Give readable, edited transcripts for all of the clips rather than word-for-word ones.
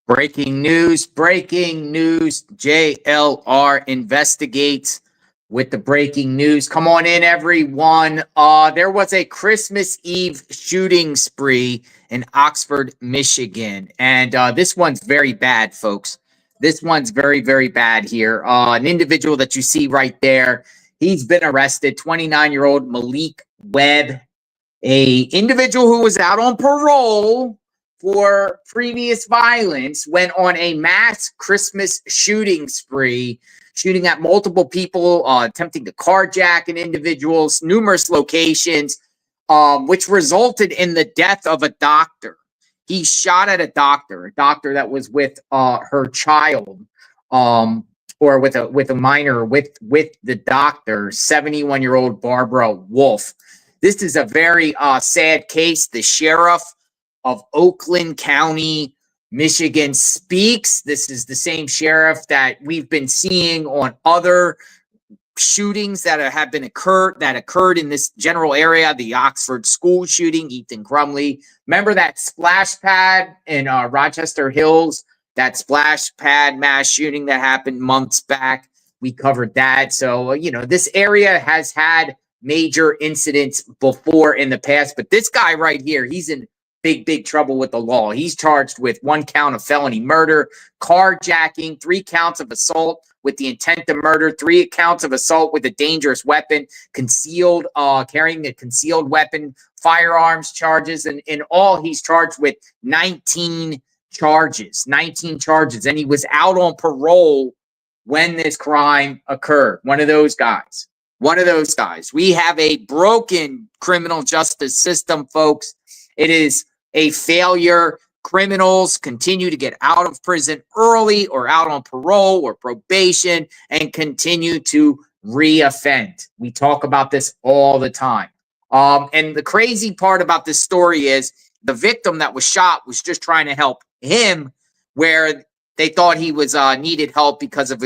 Breaking news, JLR investigates with the breaking news. Come on in, everyone. There was a Christmas Eve shooting spree in Oxford, Michigan. And this one's very bad, folks. This one's very, very bad here. An individual that you see right there, he's been arrested, 29-year-old Malik Webb, a individual who was out on parole for previous violence, went on a mass Christmas shooting spree, shooting at multiple people, attempting to carjack an individual, numerous locations, which resulted in the death of a doctor. He shot at a doctor that was with her child, or with a minor with the doctor, 71-year-old Barbara Wolf. This is a very sad case. The sheriff of Oakland County, Michigan speaks. This is the same sheriff that we've been seeing on other shootings that occurred in this general area. The Oxford school shooting, Ethan Crumbley. Remember that splash pad in Rochester Hills, that splash pad mass shooting that happened months back? We covered that. So, this area has had major incidents before in the past, but this guy right here, he's in big trouble with the law. He's charged with 1 count of felony murder, carjacking, 3 counts of assault with the intent to murder, 3 counts of assault with a dangerous weapon, carrying a concealed weapon, firearms charges, and in all he's charged with 19 charges. And he was out on parole when this crime occurred. One of those guys. We have a broken criminal justice system, folks. It is a failure. Criminals continue to get out of prison early or out on parole or probation and continue to reoffend. We talk about this all the time. And the crazy part about this story is the victim that was shot was just trying to help him, where they thought he was needed help because of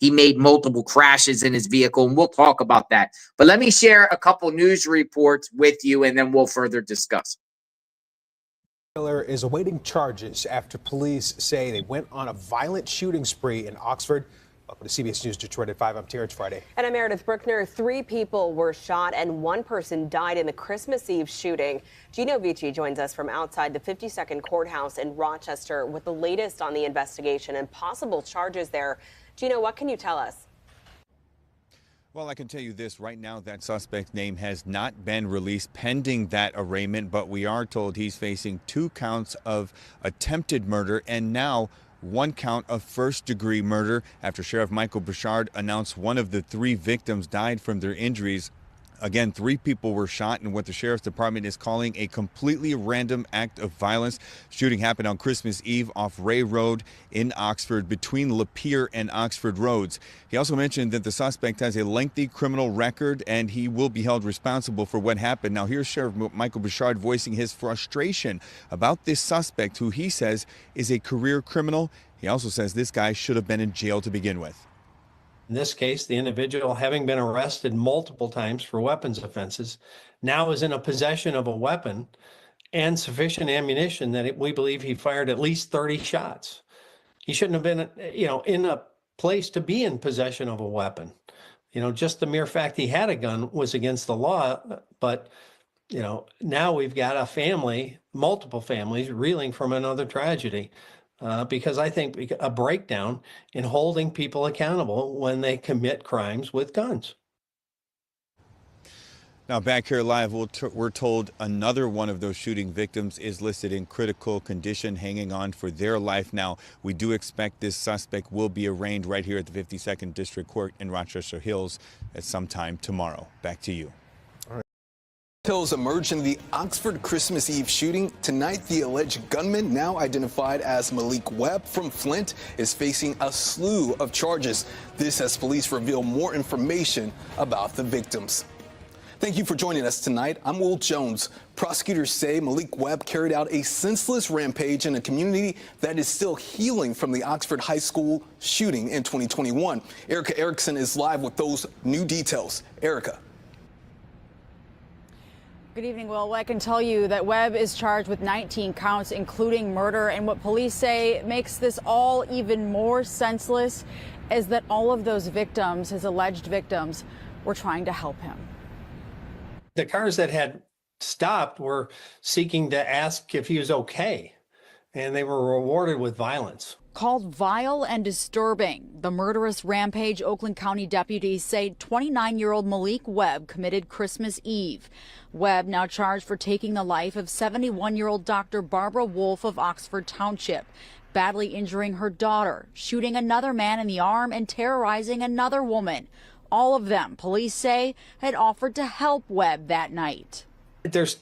he made multiple crashes in his vehicle, and we'll talk about that. But let me share a couple news reports with you, and then we'll further discuss. Killer is awaiting charges after police say they went on a violent shooting spree in Oxford. Welcome to CBS News Detroit at 5. I'm Terrence Friday. And I'm Meredith Bruckner. 3 people were shot and 1 person died in the Christmas Eve shooting. Gino Vici joins us from outside the 52nd Courthouse in Rochester with the latest on the investigation and possible charges there. Gino, what can you tell us? Well, I can tell you this right now, that suspect's name has not been released pending that arraignment, but we are told he's facing 2 counts of attempted murder and now 1 count of first-degree murder after Sheriff Michael Bouchard announced one of the 3 victims died from their injuries. Again, 3 people were shot in what the Sheriff's Department is calling a completely random act of violence. Shooting happened on Christmas Eve off Ray Road in Oxford between Lapeer and Oxford Roads. He also mentioned that the suspect has a lengthy criminal record and he will be held responsible for what happened. Now, here's Sheriff Michael Bouchard voicing his frustration about this suspect, who he says is a career criminal. He also says this guy should have been in jail to begin with. In this case, the individual, having been arrested multiple times for weapons offenses, now is in a possession of a weapon and sufficient ammunition that we believe he fired at least 30 shots. He shouldn't have been, in a place to be in possession of a weapon. Just the mere fact he had a gun was against the law. But, now we've got a family, multiple families, reeling from another tragedy. Because I think a breakdown in holding people accountable when they commit crimes with guns. Now, back here live, we're told another one of those shooting victims is listed in critical condition, hanging on for their life. Now, we do expect this suspect will be arraigned right here at the 52nd District Court in Rochester Hills at some time tomorrow. Back to you. Details emerged in the Oxford Christmas Eve shooting. Tonight, the alleged gunman, now identified as Malik Webb from Flint, is facing a slew of charges. This as police reveal more information about the victims. Thank you for joining us tonight. I'm Will Jones. Prosecutors say Malik Webb carried out a senseless rampage in a community that is still healing from the Oxford High School shooting in 2021. Erica Erickson is live with those new details. Erica. Good evening, Will. Well, I can tell you that Webb is charged with 19 counts, including murder. And what police say makes this all even more senseless is that all of those victims, his alleged victims, were trying to help him. The cars that had stopped were seeking to ask if he was okay, and they were rewarded with violence. Called vile and disturbing, the murderous rampage Oakland County deputies say 29-year-old Malik Webb committed Christmas Eve. Webb now charged for taking the life of 71-year-old Dr. Barbara Wolf of Oxford Township, badly injuring her daughter, shooting another man in the arm, and terrorizing another woman. All of them, police say, had offered to help Webb that night. There's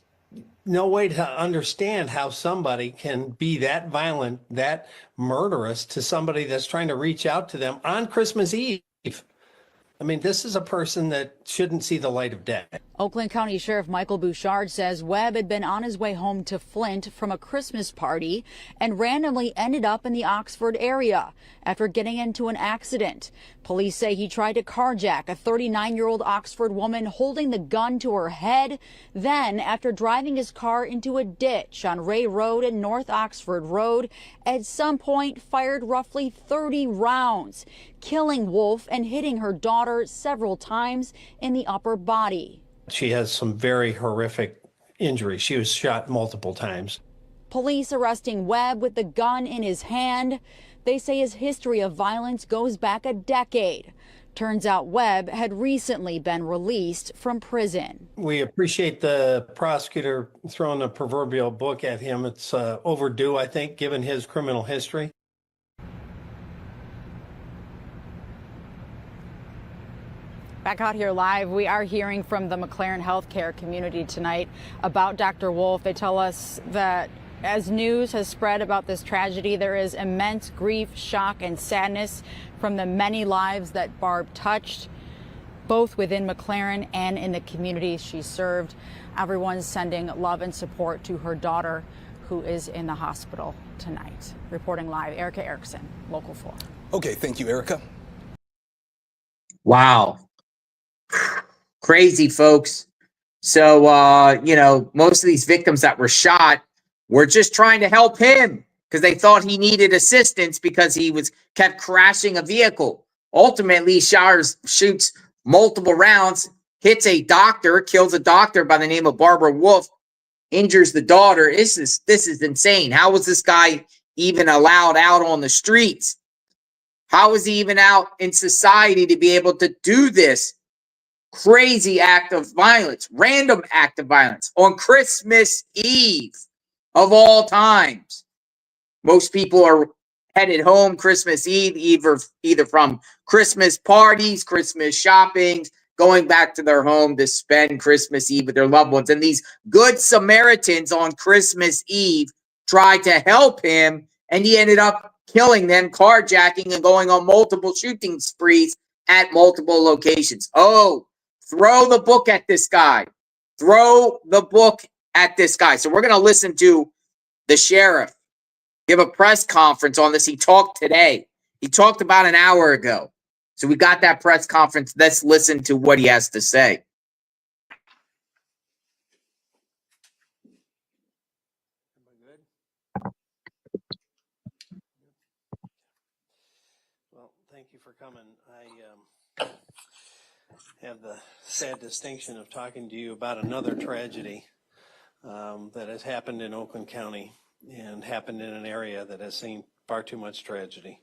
no way to understand how somebody can be that violent, that murderous to somebody that's trying to reach out to them on Christmas Eve. I mean, this is a person that shouldn't see the light of day. Oakland County Sheriff Michael Bouchard says Webb had been on his way home to Flint from a Christmas party and randomly ended up in the Oxford area after getting into an accident. Police say he tried to carjack a 39-year-old Oxford woman holding the gun to her head. Then, after driving his car into a ditch on Ray Road and North Oxford Road, at some point fired roughly 30 rounds, killing Wolf and hitting her daughter several times in the upper body. She has some very horrific injuries. She was shot multiple times. Police arresting Webb with the gun in his hand. They say his history of violence goes back a decade. Turns out Webb had recently been released from prison. We appreciate the prosecutor throwing a proverbial book at him. It's overdue, I think, given his criminal history. Back out here live, we are hearing from the McLaren healthcare community tonight about Dr. Wolf. They tell us that as news has spread about this tragedy, there is immense grief, shock, and sadness from the many lives that Barb touched, both within McLaren and in the communities she served. Everyone's sending love and support to her daughter, who is in the hospital tonight. Reporting live, Erica Erickson, Local 4. Okay, thank you, Erica. Wow. Crazy, folks. So, most of these victims that were shot were just trying to help him because they thought he needed assistance because he kept crashing a vehicle. Ultimately, shoots multiple rounds, hits a doctor, kills a doctor by the name of Barbara Wolf, injures the daughter. This is insane. How was this guy even allowed out on the streets? How was he even out in society to be able to do this crazy act of violence, random act of violence on Christmas Eve of all times? Most people are headed home Christmas Eve, either from Christmas parties, Christmas shopping, going back to their home to spend Christmas Eve with their loved ones. And these good Samaritans on Christmas Eve tried to help him, and he ended up killing them, carjacking, and going on multiple shooting sprees at multiple locations. Oh, throw the book at this guy. Throw the book at this guy. So we're going to listen to the sheriff give a press conference on this. He talked today. He talked about an hour ago. So we got that press conference. Let's listen to what he has to say. Well, thank you for coming. I have the sad distinction of talking to you about another tragedy that has happened in Oakland County and happened in an area that has seen far too much tragedy.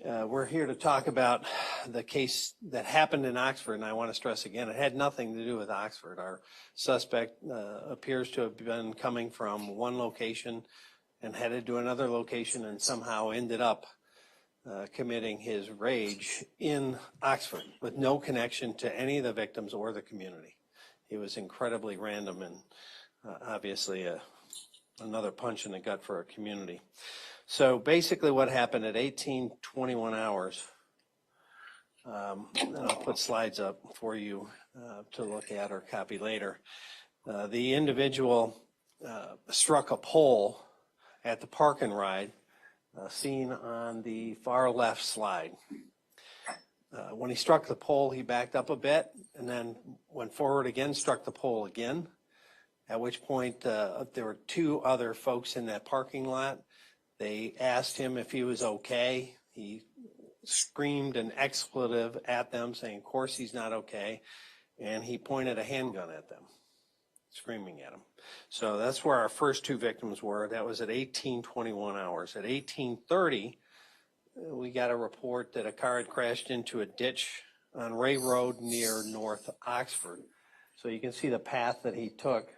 We're here to talk about the case that happened in Oxford, and I want to stress again, it had nothing to do with Oxford. Our suspect appears to have been coming from one location and headed to another location and somehow ended up committing his rage in Oxford with no connection to any of the victims or the community. It was incredibly random and obviously another punch in the gut for our community. So basically what happened at 18:21 hours, and I'll put slides up for you to look at or copy later. The individual struck a pole at the park and ride, seen on the far left slide. When he struck the pole, he backed up a bit and then went forward again, struck the pole again. at which point there were two other folks in that parking lot. They asked him if he was okay. He screamed an expletive at them, saying, of course he's not okay. And he pointed a handgun at them, screaming at them. So that's where our first two victims were. That was at 18:21 hours. At 18:30, we got a report that a car had crashed into a ditch on Ray Road near North Oxford. So you can see the path that he took.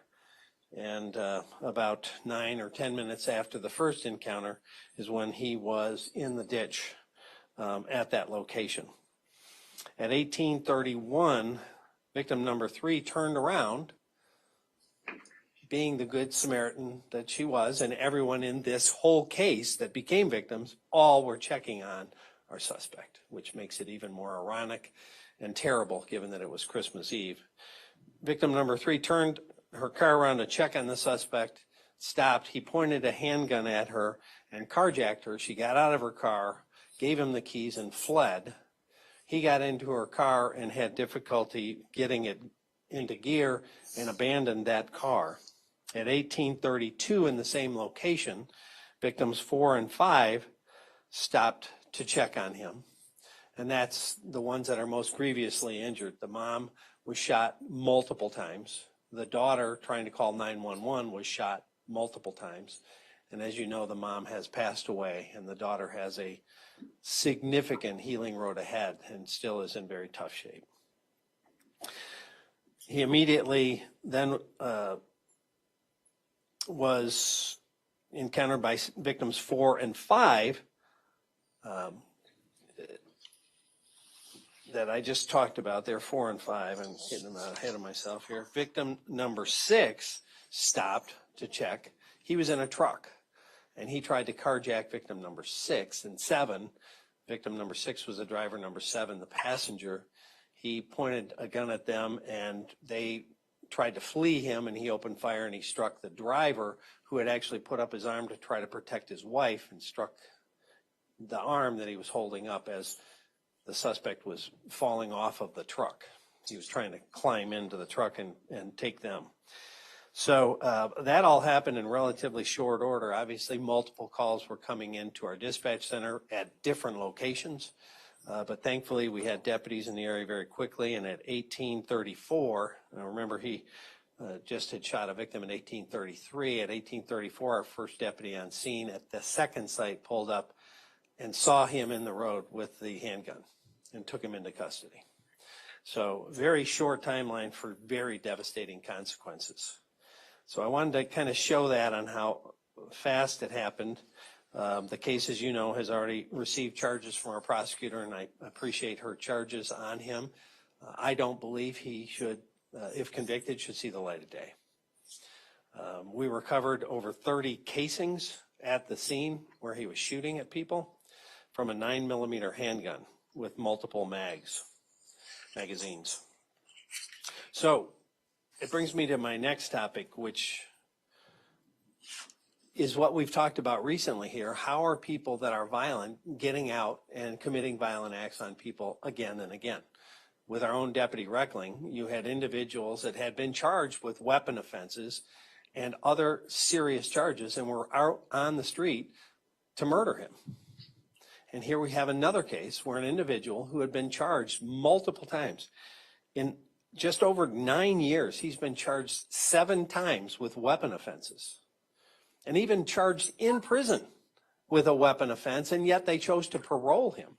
And about 9 or 10 minutes after the first encounter is when he was in the ditch at that location. At 18:31, victim number 3 turned around, being the good Samaritan that she was, and everyone in this whole case that became victims, all were checking on our suspect, which makes it even more ironic and terrible given that it was Christmas Eve. Victim number 3 turned her car around to check on the suspect, stopped. He pointed a handgun at her and carjacked her. She got out of her car, gave him the keys, and fled. He got into her car and had difficulty getting it into gear and abandoned that car. At 18:32 in the same location, victims 4 and 5 stopped to check on him. And that's the ones that are most grievously injured. The mom was shot multiple times. The daughter, trying to call 911, was shot multiple times. And as you know, the mom has passed away, and the daughter has a significant healing road ahead and still is in very tough shape. He immediately then was encountered by victims 4 and 5 that I just talked about. They're 4 and 5. I'm getting them out ahead of myself here. Victim number 6 stopped to check. He was in a truck, and he tried to carjack victim number 6 and 7. Victim number 6 was the driver, number 7, the passenger. He pointed a gun at them, and they tried to flee him, and he opened fire, and he struck the driver, who had actually put up his arm to try to protect his wife, and struck the arm that he was holding up as the suspect was falling off of the truck. He was trying to climb into the truck and take them. So that all happened in relatively short order. Obviously, multiple calls were coming into our dispatch center at different locations. But thankfully, we had deputies in the area very quickly. And at 18:34, remember he just had shot a victim in 18:33. At 18:34, our first deputy on scene at the second site pulled up and saw him in the road with the handgun and took him into custody. So very short timeline for very devastating consequences. So I wanted to kind of show that on how fast it happened. The case, as you know, has already received charges from our prosecutor, and I appreciate her charges on him. I don't believe he should, if convicted, should see the light of day. We recovered over 30 casings at the scene where he was shooting at people from a 9mm handgun with multiple magazines. So it brings me to my next topic, which is what we've talked about recently here. How are people that are violent getting out and committing violent acts on people again and again? With our own Deputy Reckling, you had individuals that had been charged with weapon offenses and other serious charges and were out on the street to murder him. And here we have another case where an individual who had been charged multiple times, in just over 9 years, he's been charged 7 times with weapon offenses, and even charged in prison with a weapon offense, and yet they chose to parole him.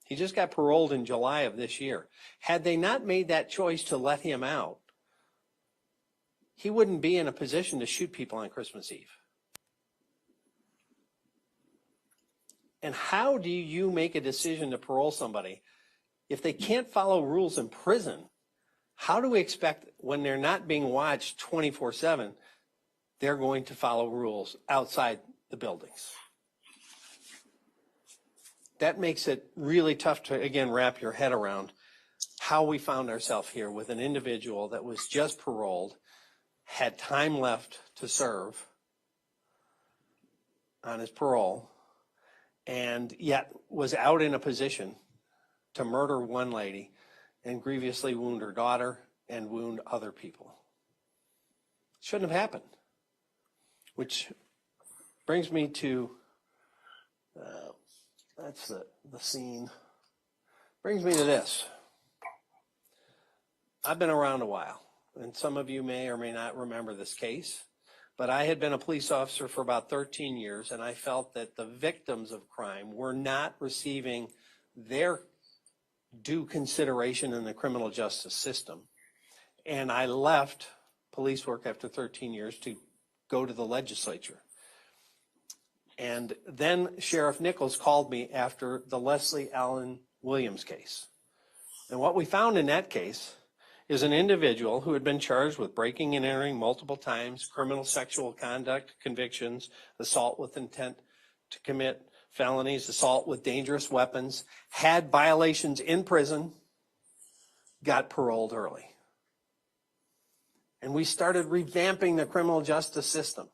He just got paroled in July of this year. Had they not made that choice to let him out, he wouldn't be in a position to shoot people on Christmas Eve. And how do you make a decision to parole somebody if they can't follow rules in prison? How do we expect, when they're not being watched 24/7, they're going to follow rules outside the buildings? That makes it really tough to, again, wrap your head around how we found ourselves here with an individual that was just paroled, had time left to serve on his parole, and yet was out in a position to murder one lady and grievously wound her daughter and wound other people. Shouldn't have happened. Which brings me to, that's the scene. Brings me to this. I've been around a while, and some of you may or may not remember this case, but I had been a police officer for about 13 years, and I felt that the victims of crime were not receiving their due consideration in the criminal justice system. And I left police work after 13 years to go to the legislature. And then Sheriff Nichols called me after the Leslie Allen Williams case. And what we found in that case is an individual who had been charged with breaking and entering multiple times, criminal sexual conduct convictions, assault with intent to commit felonies, assault with dangerous weapons, had violations in prison, got paroled early. And we started revamping the criminal justice system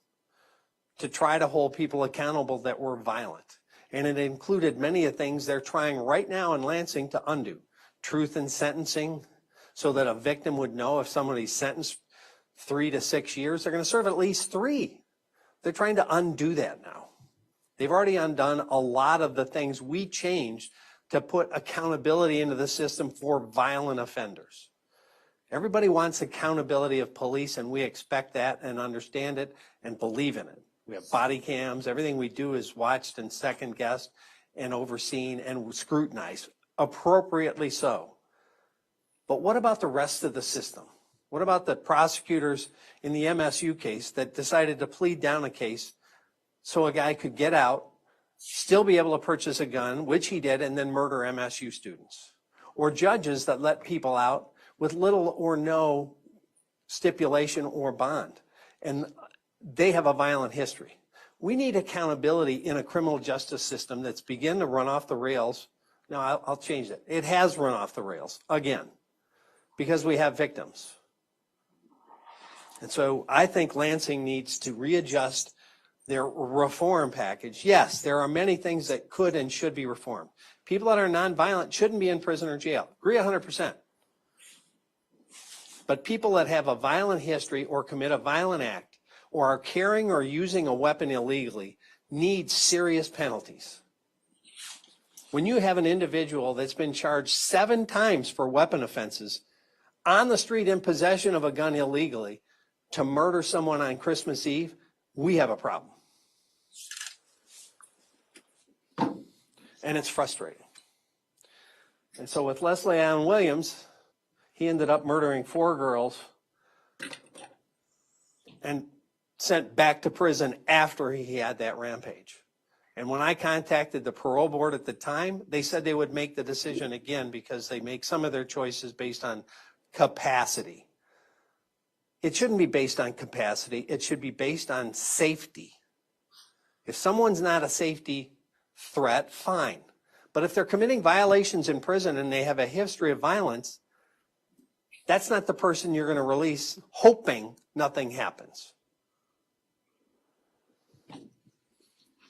to try to hold people accountable that were violent. And it included many of the things they're trying right now in Lansing to undo. Truth in sentencing, so that a victim would know if somebody's sentenced 3 to 6 years, they're going to serve at least 3. They're trying to undo that now. They've already undone a lot of the things we changed to put accountability into the system for violent offenders. Everybody wants accountability of police, and we expect that and understand it and believe in it. We have body cams. Everything we do is watched and second guessed and overseen and scrutinized, appropriately so. But what about the rest of the system? What about the prosecutors in the MSU case that decided to plead down a case so a guy could get out, still be able to purchase a gun, which he did, and then murder MSU students? Or judges that let people out with little or no stipulation or bond, and they have a violent history. We need accountability in a criminal justice system that's beginning to run off the rails. No, I'll change it. It has run off the rails again because we have victims. And so I think Lansing needs to readjust their reform package. Yes, there are many things that could and should be reformed. People that are nonviolent shouldn't be in prison or jail. Agree 100%. But people that have a violent history or commit a violent act or are carrying or using a weapon illegally need serious penalties. When you have an individual that's been charged 7 times for weapon offenses on the street in possession of a gun illegally to murder someone on Christmas Eve, we have a problem. And it's frustrating. And so with Leslie Allen Williams, he ended up murdering 4 girls and sent back to prison after he had that rampage. And when I contacted the parole board at the time, they said they would make the decision again because they make some of their choices based on capacity. It shouldn't be based on capacity. It should be based on safety. If someone's not a safety threat, fine. But if they're committing violations in prison and they have a history of violence, that's not the person you're going to release hoping nothing happens.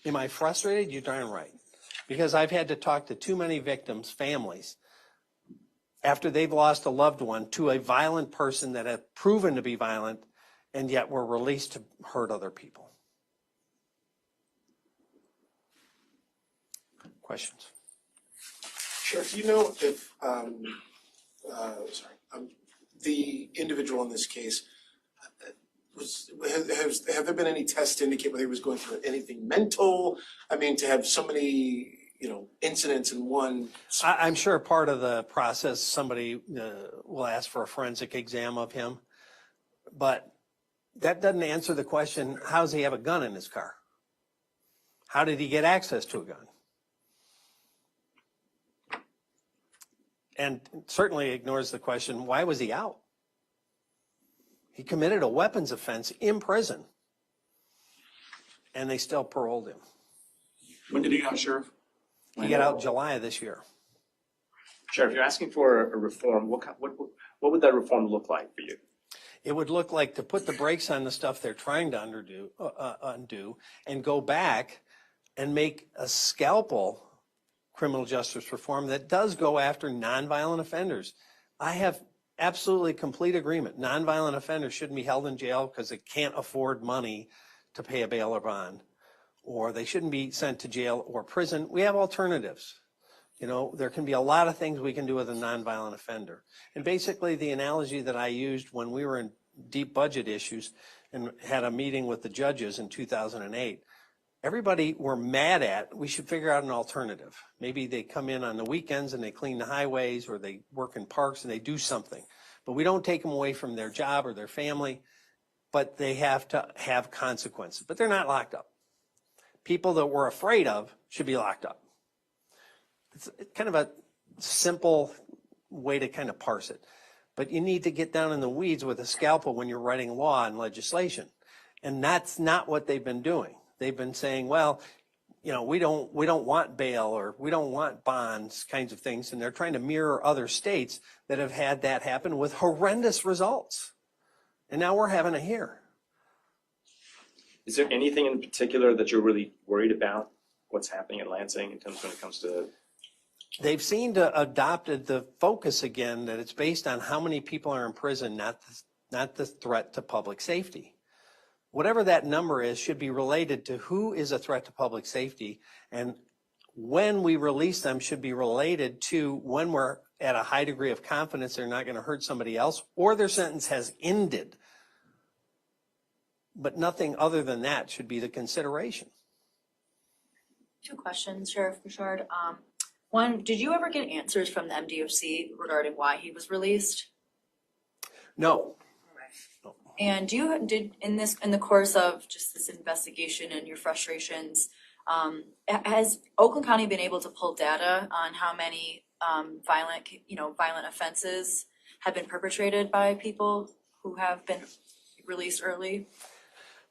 Am I frustrated? You're darn right. Because I've had to talk to too many victims' families after they've lost a loved one to a violent person that had proven to be violent and yet were released to hurt other people. Questions? Sheriff, do you know if the individual in this case have there been any tests to indicate whether he was going through anything mental? I mean, to have so many incidents in one. I'm sure part of the process somebody will ask for a forensic exam of him, but that doesn't answer the question: how does he have a gun in his car? How did he get access to a gun? And certainly ignores the question: why was he out? He committed a weapons offense in prison, and they still paroled him. When did he get out, Sheriff? He got out July of this year. Sheriff, you're asking for a reform. What would that reform look like for you? It would look like to put the brakes on the stuff they're trying to undo and go back and make a scalpel criminal justice reform that does go after nonviolent offenders. I have absolutely complete agreement. Nonviolent offenders shouldn't be held in jail because they can't afford money to pay a bail or bond, or they shouldn't be sent to jail or prison. We have alternatives. You know, there can be a lot of things we can do with a nonviolent offender. And basically the analogy that I used when we were in deep budget issues and had a meeting with the judges in 2008, everybody were mad at, we should figure out an alternative. Maybe they come in on the weekends and they clean the highways, or they work in parks and they do something. But we don't take them away from their job or their family, but they have to have consequences. But they're not locked up. People that we're afraid of should be locked up. It's kind of a simple way to kind of parse it. But you need to get down in the weeds with a scalpel when you're writing law and legislation. And that's not what they've been doing. They've been saying, well, you know, we don't want bail, or we don't want bonds, kinds of things. And they're trying to mirror other states that have had that happen with horrendous results. And now we're having it here. Is there anything in particular that you're really worried about what's happening in Lansing in terms when it comes to? They've seemed to adopted the focus again that it's based on how many people are in prison, not the threat to public safety. Whatever that number is should be related to who is a threat to public safety, and when we release them should be related to when we're at a high degree of confidence they're not going to hurt somebody else or their sentence has ended. But nothing other than that should be the consideration. 2 questions, Sheriff Bouchard. One, did you ever get answers from the MDOC regarding why he was released? No. And did in the course of just this investigation and your frustrations, has Oakland County been able to pull data on how many violent offenses have been perpetrated by people who have been released early?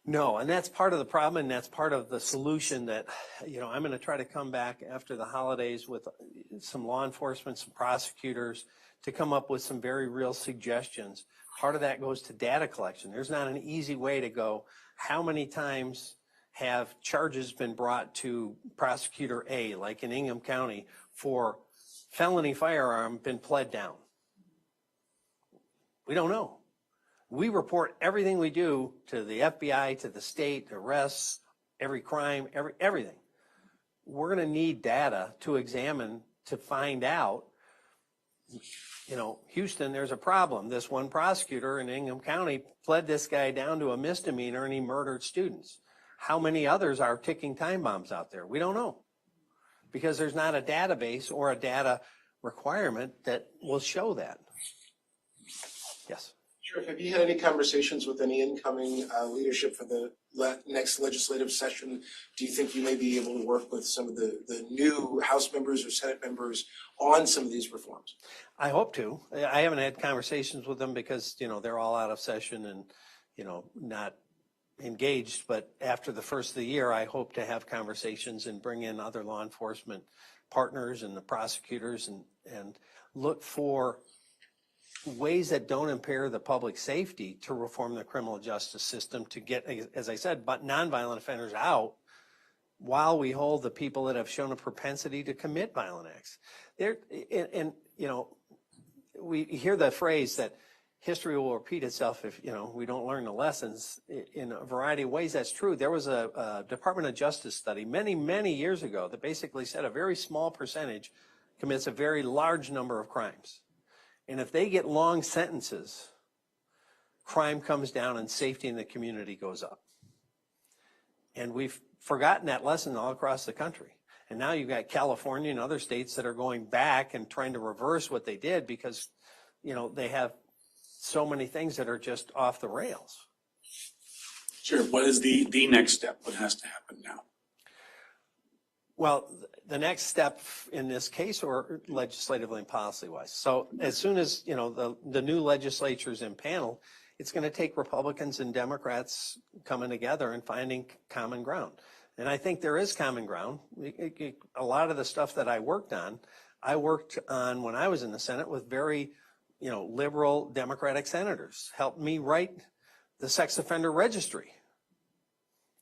No, and that's part of the problem, and that's part of the solution that, you know, I'm going to try to come back after the holidays with some law enforcement, some prosecutors, to come up with some very real suggestions. Part of that goes to data collection. There's not an easy way to go, how many times have charges been brought to prosecutor A, like in Ingham County, for felony firearm been pled down? We don't know. We report everything we do to the FBI, to the state, arrests, every crime, everything. We're going to need data to examine, to find out, you know, Houston, there's a problem. This one prosecutor in Ingham County pled this guy down to a misdemeanor and he murdered students. How many others are ticking time bombs out there? We don't know, because there's not a database or a data requirement that will show that. Yes. Sheriff, have you had any conversations with any incoming leadership for the next legislative session? Do you think you may be able to work with some of the new House members or Senate members on some of these reforms? I hope to. I haven't had conversations with them because, you know, they're all out of session and, you know, not engaged. But after the first of the year, I hope to have conversations and bring in other law enforcement partners and the prosecutors and look for ways that don't impair the public safety to reform the criminal justice system to get, as I said, but nonviolent offenders out while we hold the people that have shown a propensity to commit violent acts. There, and you know, we hear the phrase that history will repeat itself if, you know, we don't learn the lessons in a variety of ways. That's true. There was a Department of Justice study many, many years ago that basically said a very small percentage commits a very large number of crimes. And if they get long sentences, crime comes down and safety in the community goes up. And we've forgotten that lesson all across the country. And now you've got California and other states that are going back and trying to reverse what they did because, you know, they have so many things that are just off the rails. Sure. What is the next step? What has to happen now? Well, the next step in this case, or legislatively and policy-wise. So as soon as, you know, the new legislature's in panel, it's going to take Republicans and Democrats coming together and finding common ground. And I think there is common ground. A lot of the stuff that I worked on when I was in the Senate with very, you know, liberal Democratic senators. Helped me write the sex offender registry.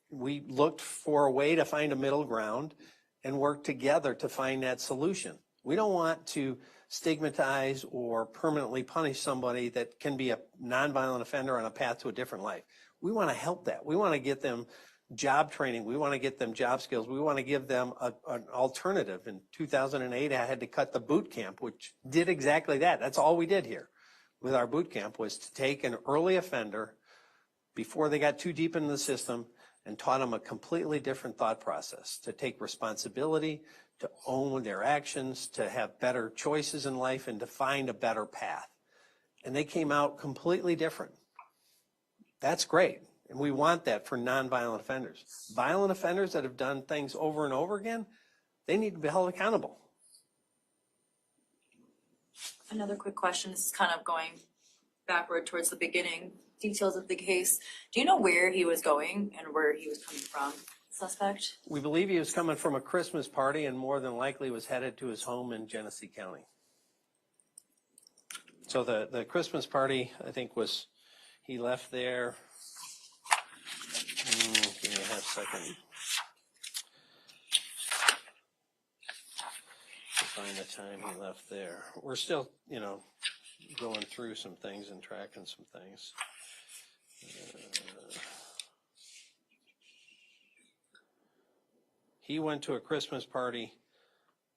We looked for a way to find a middle ground and work together to find that solution. We don't want to stigmatize or permanently punish somebody that can be a nonviolent offender on a path to a different life. We want to help that. We want to get them job training. We want to get them job skills. We want to give them an alternative. In 2008, I had to cut the boot camp, which did exactly that. That's all we did here with our boot camp, was to take an early offender before they got too deep into the system and taught them a completely different thought process, to take responsibility, to own their actions, to have better choices in life, and to find a better path. And they came out completely different. That's great. And we want that for nonviolent offenders. Violent offenders that have done things over and over again, they need to be held accountable. Another quick question. This is kind of going backward towards the beginning details of the case. Do you know where he was going and where he was coming from, suspect? We believe he was coming from a Christmas party and more than likely was headed to his home in Genesee County. So the Christmas party, I think, was, he left there. Give me a half second to find the time he left there. We're still, going through some things and tracking some things. He went to a Christmas party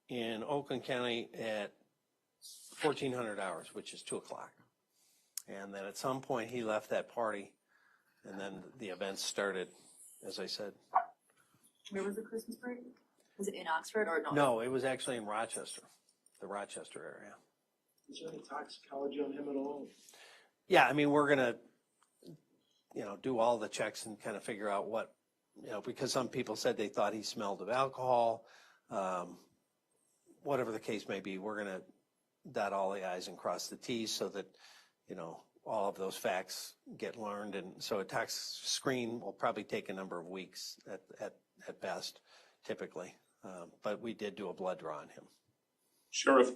in Oakland County at 1400 hours, which is 2 o'clock. And then at some point he left that party, and then the events started, as I said. Where was the Christmas party? Was it in Oxford or no? No, it was actually in Rochester, the Rochester area. Is there any toxicology on him at all? Yeah, I mean, we're gonna, do all the checks and kind of figure out what, because some people said they thought he smelled of alcohol. Whatever the case may be, we're gonna dot all the I's and cross the T's so that, all of those facts get learned. And so a tox screen will probably take a number of weeks at best, typically. But we did do a blood draw on him. Sheriff,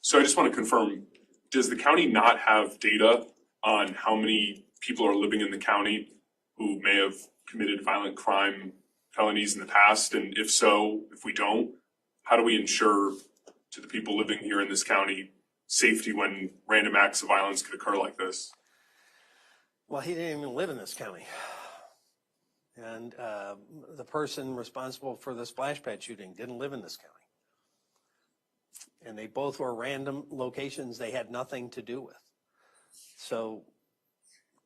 so I just want to confirm, does the county not have data on how many people are living in the county who may have committed violent crime felonies in the past? And if so, if we don't, how do we ensure to the people living here in this county safety when random acts of violence could occur like this? Well, he didn't even live in this county. And the person responsible for the splash pad shooting didn't live in this county. And they both were random locations they had nothing to do with. So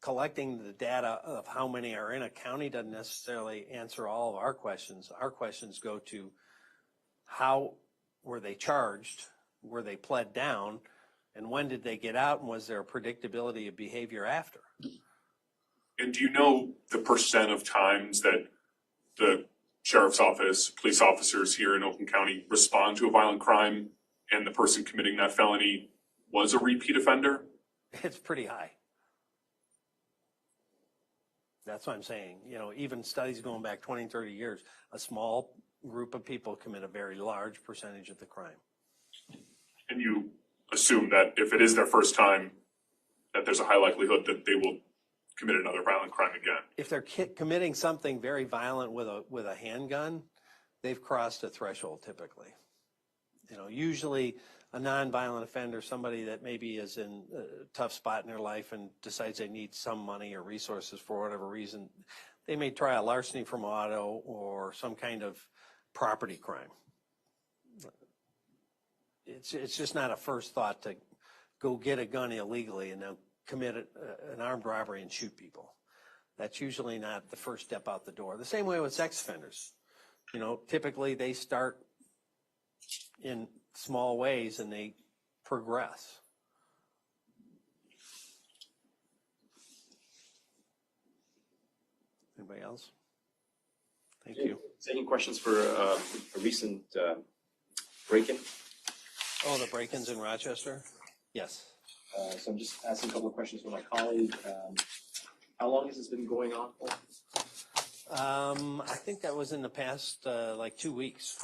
collecting the data of how many are in a county doesn't necessarily answer all of our questions. Our questions go to how were they charged, were they pled down, and when did they get out, and was there a predictability of behavior after? And do you know the percent of times that the sheriff's office, police officers here in Oakland County respond to a violent crime and the person committing that felony was a repeat offender? It's pretty high. That's what I'm saying. Even studies going back 20, 30 years, a small group of people commit a very large percentage of the crime. And you assume that if it is their first time, that there's a high likelihood that they will commit another violent crime again? If they're committing something very violent with a handgun, they've crossed a threshold typically. Usually a nonviolent offender, somebody that maybe is in a tough spot in their life and decides they need some money or resources for whatever reason, they may try a larceny from auto or some kind of property crime. It's just not a first thought to go get a gun illegally and then commit an armed robbery and shoot people. That's usually not the first step out the door. The same way with sex offenders. Typically they start in small ways and they progress. Anybody else? Thank you. Taking questions for a recent break-in. Oh, the break-ins in Rochester? Yes. So I'm just asking a couple of questions for my colleague. How long has this been going on for? I think that was in the past, like 2 weeks.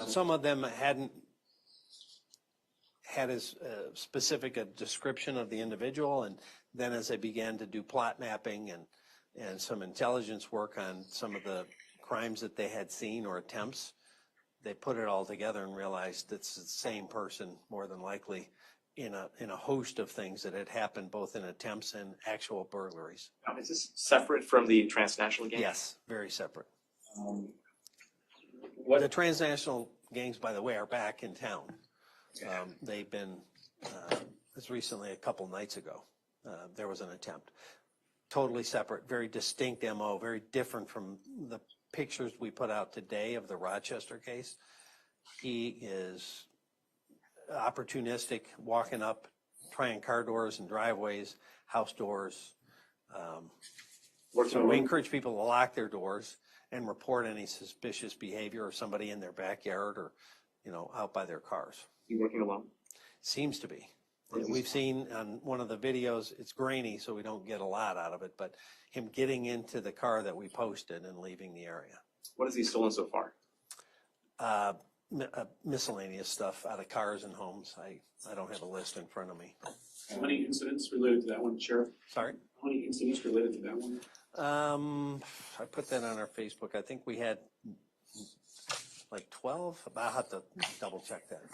Some of them hadn't had as specific a description of the individual, and then as they began to do plot mapping and some intelligence work on some of the crimes that they had seen or attempts, they put it all together and realized it's the same person, more than likely, in a host of things that had happened both in attempts and actual burglaries. Now, is this separate from the transnational gang? Yes, very separate. The transnational gangs, by the way, are back in town. They've been, as recently a couple nights ago, there was an attempt. Totally separate, very distinct MO, very different from the pictures we put out today of the Rochester case. He is opportunistic, walking up, trying car doors and driveways, house doors. So we encourage people to lock their doors and report any suspicious behavior or somebody in their backyard or, out by their cars. You working alone? Seems to be. We've seen on one of the videos, it's grainy, so we don't get a lot out of it, but him getting into the car that we posted and leaving the area. What has he stolen so far? Miscellaneous stuff out of cars and homes. I don't have a list in front of me. How many incidents related to that one, Sheriff? Sorry? How many incidents related to that one? I put that on our Facebook. I think we had like 12. I'll have to double check that.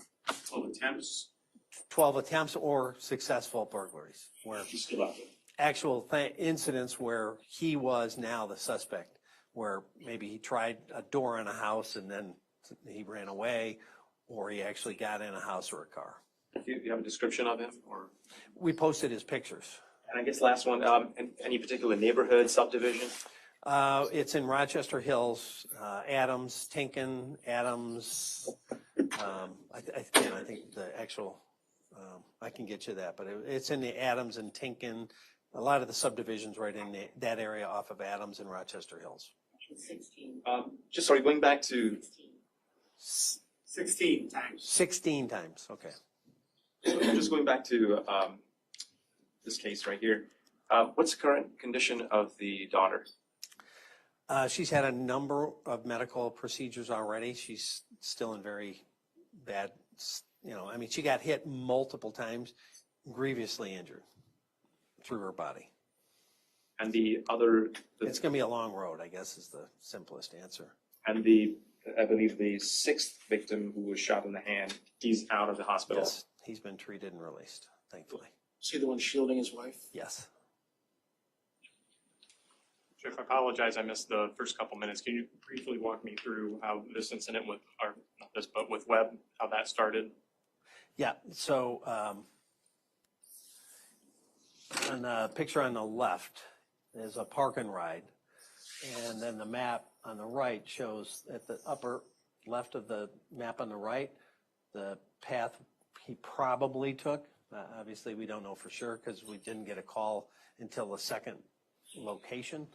12 attempts? 12 attempts or successful burglaries. Where He's still out there. actual incidents where he was now the suspect, where maybe he tried a door in a house and then he ran away, or he actually got in a house or a car. Do you have a description of him, or? We posted his pictures. And I guess last one, any particular neighborhood, subdivision? It's in Rochester Hills, Adams, Tinkin, Adams. I think the actual, I can get you that, but it's in the Adams and Tinkin. A lot of the subdivisions right in that area off of Adams and Rochester Hills. 16. Just sorry, going back to 16 times. 16 times, okay. So just going back to this case right here. What's the current condition of the daughter? She's had a number of medical procedures already. She's still in very bad, she got hit multiple times, grievously injured through her body. And the other? It's going to be a long road, I guess, is the simplest answer. And I believe the 6th victim who was shot in the hand, he's out of the hospital. Yes, he's been treated and released, thankfully. Is he the one shielding his wife? Yes. Jeff, I apologize, I missed the first couple minutes. Can you briefly walk me through how this incident with, or not this, but with Webb, how that started? Yeah, so on the picture on the left is a park and ride. And then the map on the right shows at the upper left of the map on the right, the path he probably took. Obviously, we don't know for sure because we didn't get a call until the second location,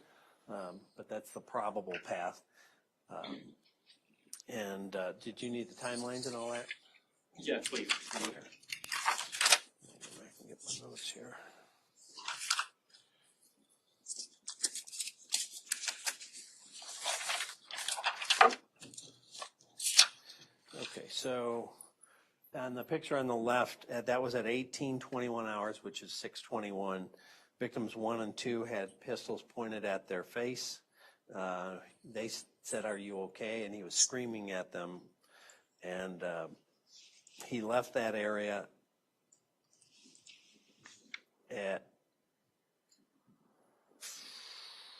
but that's the probable path. And did you need the timelines and all that? Yeah, please. Okay. I can get my notes here. Okay, so on the picture on the left, that was at 18:21 hours, which is 6:21. Victims 1 and 2 had pistols pointed at their face. They said, "Are you okay?" And he was screaming at them. And he left that area at,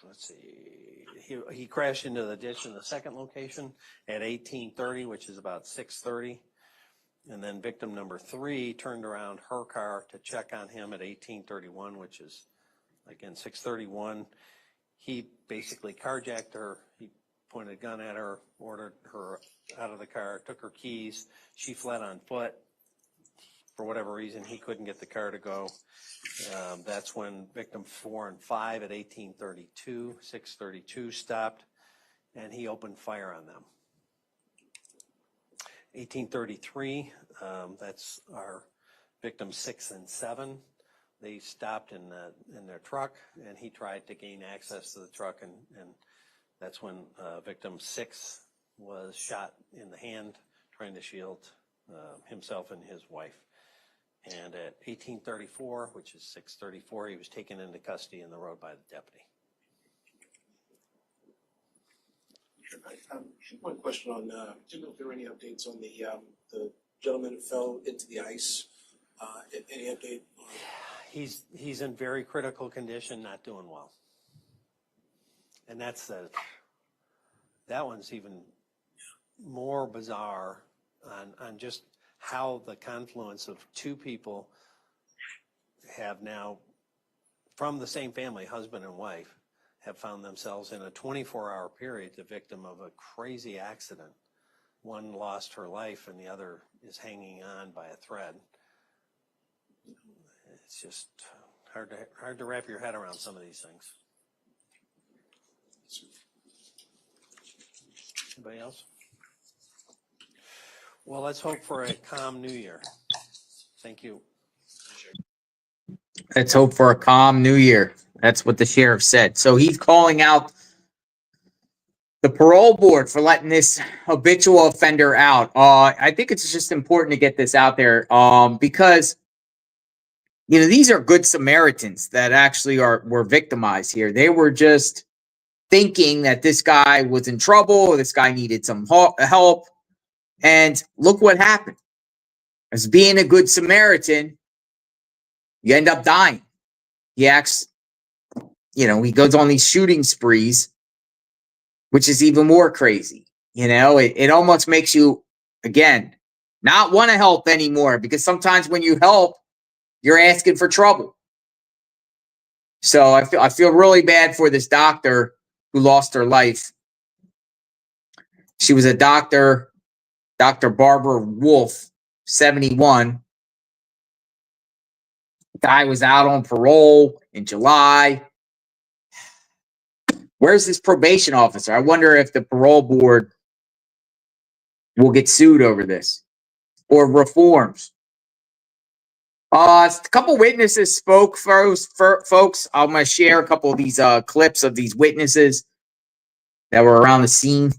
let's see, he crashed into the ditch in the second location at 18:30, which is about 6:30. And then victim number 3 turned around her car to check on him at 18:31, which is, again, 6:31. He basically carjacked her. He pointed a gun at her, ordered her out of the car, took her keys. She fled on foot. For whatever reason, he couldn't get the car to go. That's when victim 4 and 5 at 18:32, 6:32 stopped, and he opened fire on them. 18:33, that's our victim 6 and 7. They stopped in their truck, and he tried to gain access to the truck, and that's when victim 6 was shot in the hand, trying to shield himself and his wife. And at 18:34, which is 6:34, he was taken into custody in the road by the deputy. I have one question on, didn't know if there were any updates on the gentleman who fell into the ice. Any update? He's in very critical condition, not doing well. And that one's even more bizarre on just how the confluence of two people have now, from the same family, husband and wife, have found themselves in a 24-hour period the victim of a crazy accident. One lost her life and the other is hanging on by a thread. It's just hard to wrap your head around some of these things. Anybody else? Well, let's hope for a calm new year. Thank you. Let's hope for a calm new year. That's what the sheriff said. So he's calling out the parole board for letting this habitual offender out. I think it's just important to get this out there because, you know, these are good Samaritans that actually were victimized here. They were just thinking that this guy was in trouble, this guy needed some help, and look what happened. As being a good Samaritan, you end up dying. He acts, you know, he goes on these shooting sprees, which is even more crazy. You know, it almost makes you, again, not want to help anymore, because sometimes when you help, you're asking for trouble. So I feel really bad for this doctor who lost her life. She was a doctor, Dr. Barbara Wolf, 71. Guy was out on parole in July. Where's this probation officer? I wonder if the parole board will get sued over this or reforms. A couple witnesses spoke first, folks. I'm going to share a couple of these clips of these witnesses that were around the scene.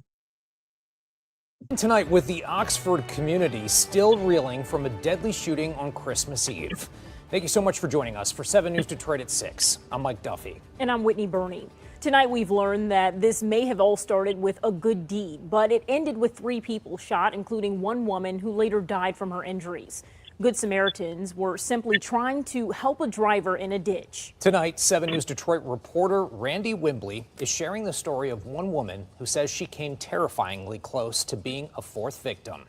Tonight, with the Oxford community still reeling from a deadly shooting on Christmas Eve. Thank you so much for joining us for 7 News Detroit at 6. I'm Mike Duffy. And I'm Whitney Burney. Tonight, we've learned that this may have all started with a good deed, but it ended with 3 people shot, including one woman who later died from her injuries. Good Samaritans were simply trying to help a driver in a ditch. Tonight, 7 News Detroit reporter Randy Wimbley is sharing the story of one woman who says she came terrifyingly close to being a 4th victim.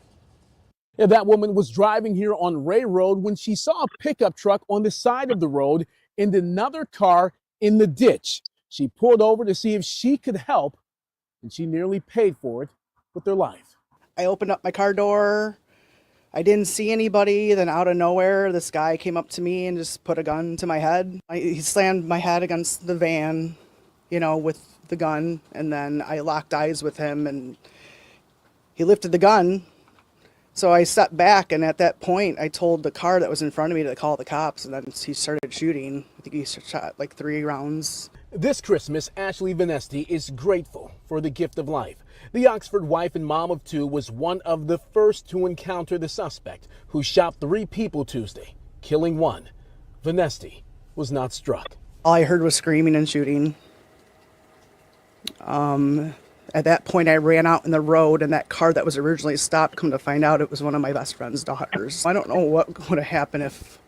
Yeah, that woman was driving here on Ray Road when she saw a pickup truck on the side of the road and another car in the ditch. She pulled over to see if she could help, and she nearly paid for it with her life. I opened up my car door. I didn't see anybody. Then out of nowhere, this guy came up to me and just put a gun to my head. He slammed my head against the van, you know, with the gun. And then I locked eyes with him and he lifted the gun. So I stepped back, and at that point, I told the car that was in front of me to call the cops, and then he started shooting. I think he shot like 3 rounds. This Christmas, Ashley Vanesti is grateful for the gift of life. The Oxford wife and mom of 2 was one of the first to encounter the suspect, who shot 3 people Tuesday, killing 1. Vanesti was not struck. All I heard was screaming and shooting. At that point, I ran out in the road, and that car that was originally stopped, come to find out, it was one of my best friend's daughters. I don't know what would have happened if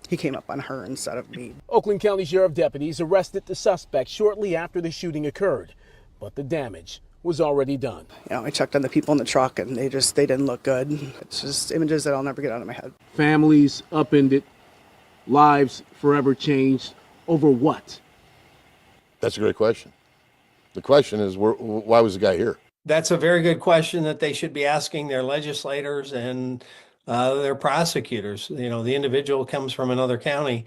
he came up on her instead of me. Oakland County Sheriff deputies arrested the suspect shortly after the shooting occurred, but the damage was already done. You know, I checked on the people in the truck, and they didn't look good. It's just images that I'll never get out of my head. Families upended, lives forever changed. Over what? That's a great question. The question is, why was the guy here? That's a very good question that they should be asking their legislators and their prosecutors. You know, the individual comes from another county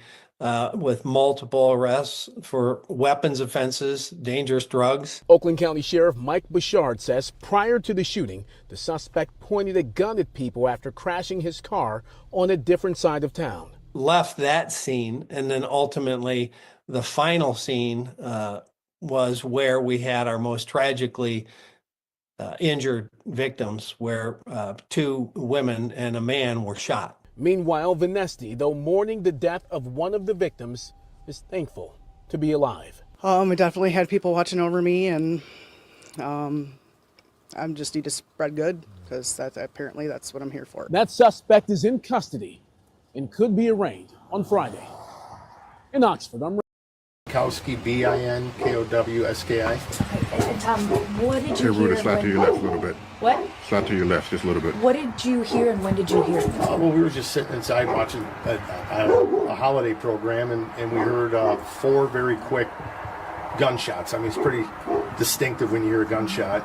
with multiple arrests for weapons offenses, dangerous drugs. Oakland County Sheriff Mike Bouchard says prior to the shooting, the suspect pointed a gun at people after crashing his car on a different side of town. Left that scene, and then ultimately the final scene was where we had our most tragically injured victims, where 2 women and a man were shot. Meanwhile, Vanesti, though mourning the death of one of the victims, is thankful to be alive. I definitely had people watching over me, and I just need to spread good because apparently that's what I'm here for. That suspect is in custody and could be arraigned on Friday. In Oxford, I'm Binkowski, Binkowski. And Tom, what did you Hey, hear? Rudy, slide to your left a little bit. What? Slide to your left just a little bit. What did you hear and when did you hear? Well, we were just sitting inside watching a holiday program, and we heard 4 very quick gunshots. I mean, it's pretty distinctive when you hear a gunshot.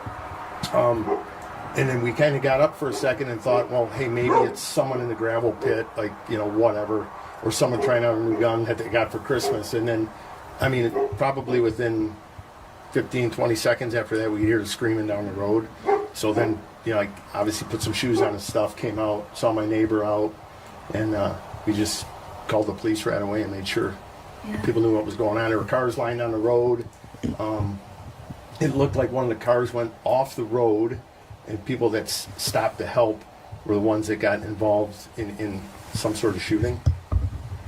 And then we kind of got up for a second and thought, well, hey, maybe it's someone in the gravel pit, like, whatever, or someone trying out a new gun that they got for Christmas. And then, I mean, probably within 15, 20 seconds after that, we hear screaming down the road. So then, I obviously put some shoes on and stuff, came out, saw my neighbor out, and we just called the police right away and made sure people knew what was going on. There were cars lined on the road. It looked like one of the cars went off the road, and people that stopped to help were the ones that got involved in some sort of shooting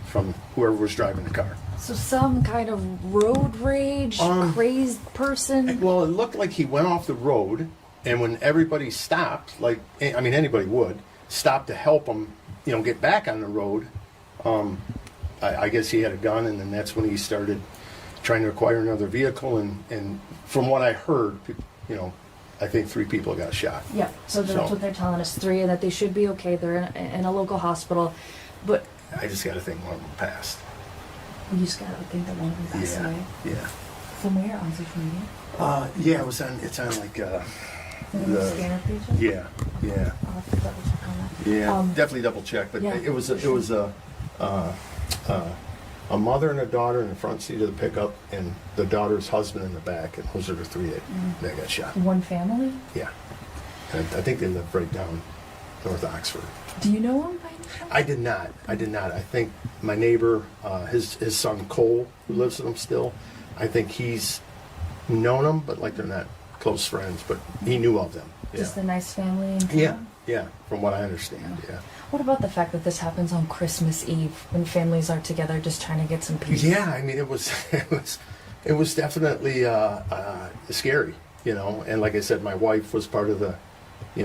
from whoever was driving the car. So some kind of road rage, crazed person? Well, it looked like he went off the road, and when everybody stopped, anybody would, stop to help him, get back on the road, I guess he had a gun, and then that's when he started trying to acquire another vehicle, and from what I heard, I think 3 people got shot. Yeah, so that's what they're telling us, 3, and that they should be okay. They're in a local hospital, but... I just got to think one of them passed. You just got to think that one of them passed away? Yeah. From where? On social media? Yeah, it's on like, the scanner page? Yeah. I'll have to double check on that. Yeah, definitely double check, but yeah. it was a mother and a daughter in the front seat of the pickup, and the daughter's husband in the back, and those are the 3 that got shot. One family? Yeah. And I think they live right down North Oxford. Do you know him by any chance? I did not. I think my neighbor, his son Cole, who lives with him still, I think he's known them, but like they're not close friends, but he knew of them. Yeah. Just a nice family in town? Yeah, from what I understand, yeah. What about the fact that this happens on Christmas Eve when families are together just trying to get some peace? Yeah, I mean, it was definitely scary, and like I said, my wife was part of the,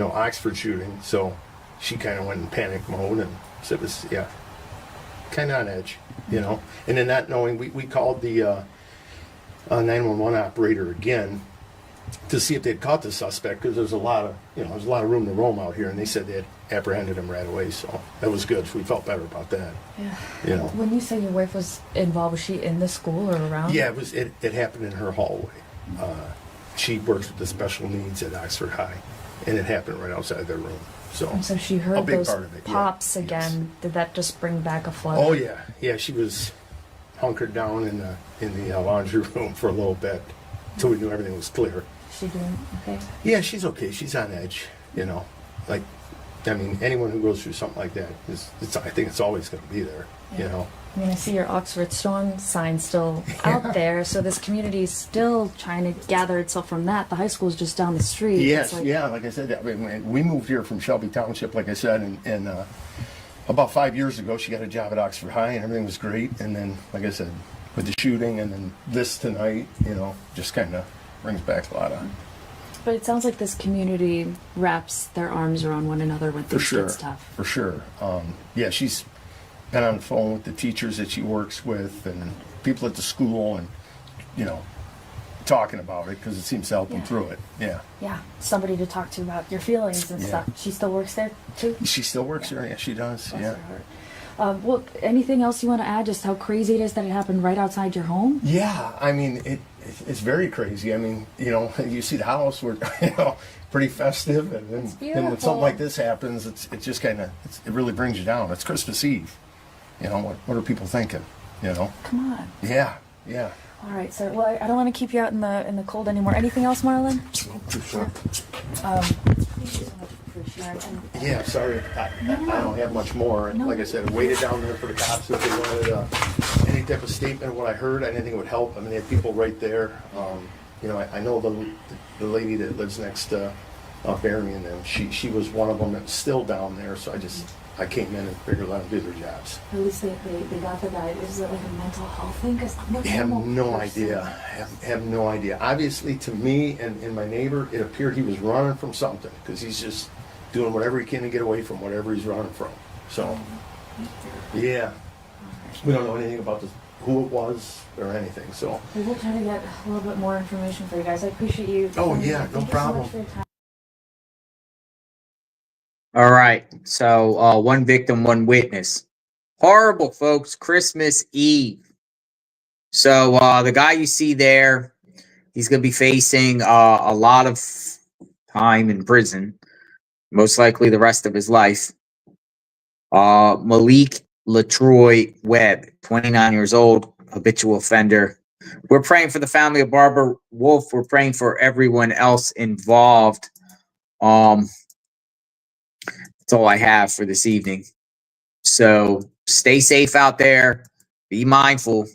Oxford shooting, so she kind of went in panic mode, and so it was, kind of on edge, and then not knowing, we called the 911 operator again to see if they'd caught the suspect, because there's a lot of room to roam out here, and they said they had apprehended him right away, so that was good. We felt better about that. Yeah. When you say your wife was involved, was she in the school or around? Yeah, it happened in her hallway. She works with the special needs at Oxford High, and it happened right outside their room. And so she heard those pops again. Did that just bring back a flood? Oh yeah. She was hunkered down in the laundry room for a little bit until we knew everything was clear. Is she doing okay? Yeah, she's okay. She's on edge. Anyone who goes through something like that I think it's always going to be there. I see your Oxford Strong sign still out there, so this community is still trying to gather itself from that. The high school is just down the street. Yes, like I said, we moved here from Shelby Township, like I said, and about 5 years ago, she got a job at Oxford High, and everything was great. And then, like I said, with the shooting and then this tonight, just kind of brings back a lot of... But it sounds like this community wraps their arms around one another when things get tough. For sure. Yeah, she's been on the phone with the teachers that she works with and people at the school and, talking about it because it seems to help them through it. Yeah. Yeah, somebody to talk to about your feelings and stuff. She still works there too? She still works there. Yeah, she does. Bless her heart. Well, anything else you want to add? Just how crazy it is that it happened right outside your home? Yeah, I mean, it's very crazy. I mean, you see the house, we're, pretty festive, and then when something like this happens, it just kind of, it really brings you down. It's Christmas Eve. What are people thinking? Come on. Yeah. All right, sir. Well, I don't want to keep you out in the cold anymore. Anything else, Marlon? Yeah, sorry, I don't have much more. Like I said, I waited down there for the cops if they wanted any type of statement of what I heard. I didn't think it would help. I mean, they had people right there. I know the lady that lives next to Barry and them. She was one of them that's still down there. So I came in and figured let them do their jobs. At least they got the guy. Is it like a mental health thing? Because I have no idea. Have no idea. Obviously, to me and my neighbor, it appeared he was running from something because he's just doing whatever he can to get away from whatever he's running from. So, yeah, we don't know anything about who it was or anything. So we'll try to get a little bit more information for you guys. I appreciate you. Oh yeah, no problem. So much for your time. All right. So one victim, one witness. Horrible, folks. Christmas Eve. So the guy you see there, he's going to be facing a lot of time in prison, most likely the rest of his life. Malik Letroy Webb, 29 years old, habitual offender. We're praying for the family of Barbara Wolf. We're praying for everyone else involved. That's all I have for this evening. So stay safe out there. Be mindful.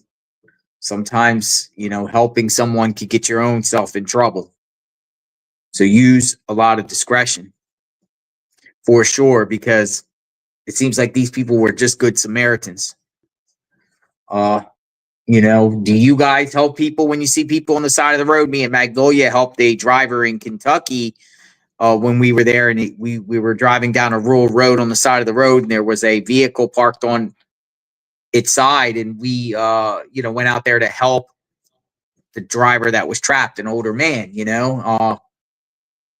Sometimes, helping someone could get your own self in trouble. So use a lot of discretion for sure, because it seems like these people were just good Samaritans. Do you guys help people when you see people on the side of the road? Me and Magnolia helped a driver in Kentucky when we were there, and we were driving down a rural road on the side of the road, and there was a vehicle parked on its side, and we went out there to help the driver that was trapped, an older man,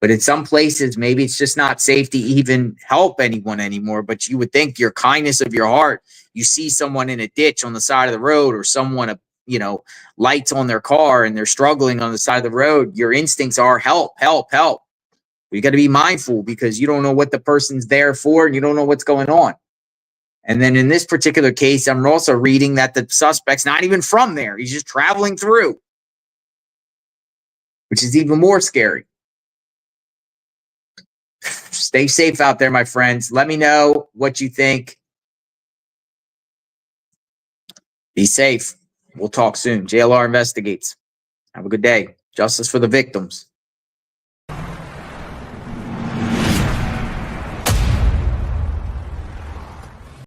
but in some places maybe it's just not safe to even help anyone anymore. But you would think your kindness of your heart, you see someone in a ditch on the side of the road, or someone lights on their car and they're struggling on the side of the road, your instincts are help. You got to be mindful, because you don't know what the person's there for, and you don't know what's going on. And then in this particular case, I'm also reading that the suspect's not even from there. He's just traveling through, which is even more scary. Stay safe out there, my friends. Let me know what you think. Be safe. We'll talk soon. JLR investigates. Have a good day. Justice for the victims.